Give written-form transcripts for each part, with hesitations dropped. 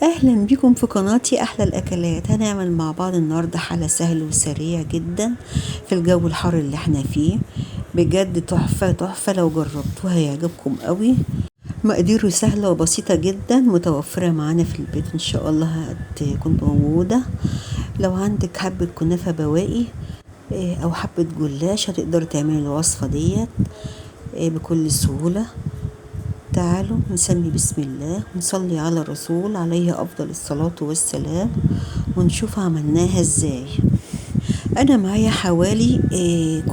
اهلا بكم في قناتي احلى الاكلات. هنعمل مع بعض النهارده حلا سهل وسريع جدا في الجو الحار اللي احنا فيه. بجد تحفه تحفه، لو جربتوها هيعجبكم قوي. مقاديره سهله وبسيطه جدا، متوفره معانا في البيت ان شاء الله هتكون موجوده. لو عندك حبه كنافه بواقي او حبه جلاش هتقدروا تعملوا الوصفه ديت بكل سهوله. تعالوا نسمي بسم الله ونصلي على الرسول عليه أفضل الصلاة والسلام ونشوف عملناها ازاي. أنا معايا حوالي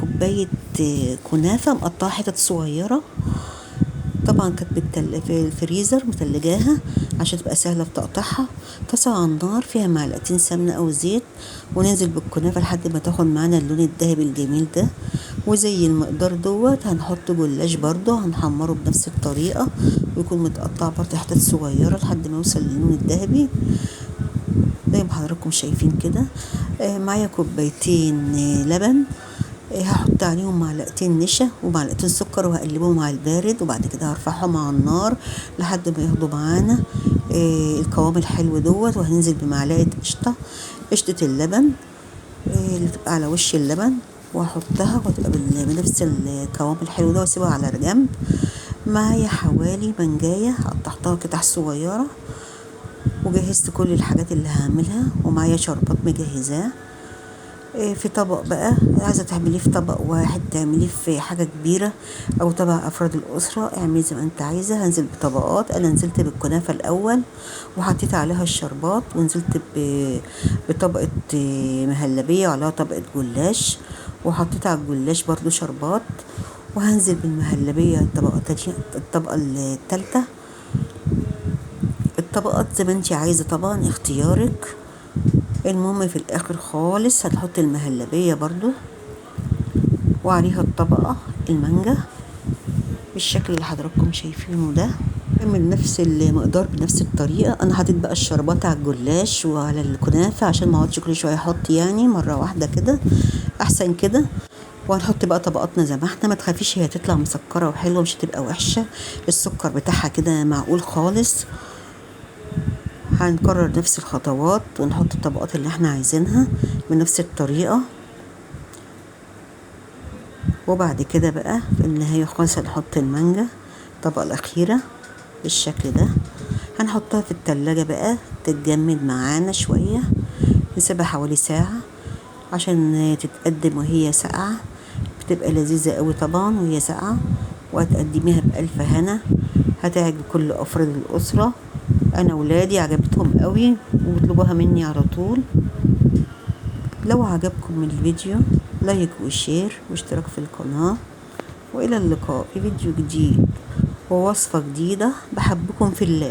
كوباية كنافة مقطعة حتت صغيرة. طبعا كانت في الفريزر متلجاها عشان تبقى سهلة في تقطيعها. طاسة على النار فيها معلقتين سمنة أو زيت، وننزل بالكنافة لحد ما تاخد معانا اللون الذهبي الجميل ده. وزي المقدار دوت هنحط جلاش برضو هنحمره بنفس الطريقة، ويكون متقطع برضو حتت صغيرة لحد ما يوصل للون الذهبي زي ما حضراتكم شايفين كده. معايا كوبايتين لبن، هحط عليهم معلقتين نشا ومعلقتين سكر وهقلبهم على البارد، وبعد كده هرفعهم على النار لحد ما ياخدوا معانا القوام الحلو دوت. وهننزل بمعلقة قشطة اللبن اللي تبقى على وش اللبن، وهحطها وتبقى بنفس القوام الحلو ده واسيبها على جنب. معايا حوالي منجاية قطعتها قطع صغيرة، وجهزت كل الحاجات اللي هعملها، ومعايا شربات مجهزاه في طبق. بقى عايزة تعمليه في طبق واحد، تعمليه في حاجة كبيرة او تبع افراد الاسرة، اعملي زي ما انت عايزة. هنزل بطبقات. انا نزلت بالكنافة الاول وحطيت عليها الشربات، ونزلت بطبقة مهلبية وعليها طبقة جلاش، وحطيت على الجلاش برضو شربات، وهنزل بالمهلبية الطبقة التالتة. الطبقات زي ما انت عايزة طبعا اختيارك. المهم في الاخر خالص هتحط المهلبية برضو وعليها الطبقة المانجا بالشكل اللي حضراتكم شايفينه ده. اعمل نفس المقدار بنفس الطريقة. انا حطيت بقى الشربات على الجلاش وعلى الكنافة عشان ما اقعدش كل شوية احط، يعني مرة واحدة كده احسن كده. وهنحط بقى طبقاتنا زي ما احنا. ما تخافيش، هي هتطلع مسكرة وحلوة مش هتبقى وحشة. السكر بتاعها كده معقول خالص. هنكرر نفس الخطوات ونحط الطبقات اللي احنا عايزينها بنفس الطريقة. وبعد كده بقى في النهاية خالص هنحط المانجا الطبقة الأخيرة بالشكل ده. هنحطها في التلاجة بقى تتجمد معانا شوية، نسيبها حوالي ساعة عشان تتقدم وهي ساقعة. بتبقى لذيذة قوي طبعا وهي ساقعة، وهتقدميها بألف هنا. هتعجب كل أفراد الأسرة. أنا ولادي عجبتهم قوي وبيطلبوها مني على طول. لو عجبكم الفيديو لايك وشير واشتراك في القناة، وإلى اللقاء في فيديو جديد ووصفة جديدة. بحبكم في الله.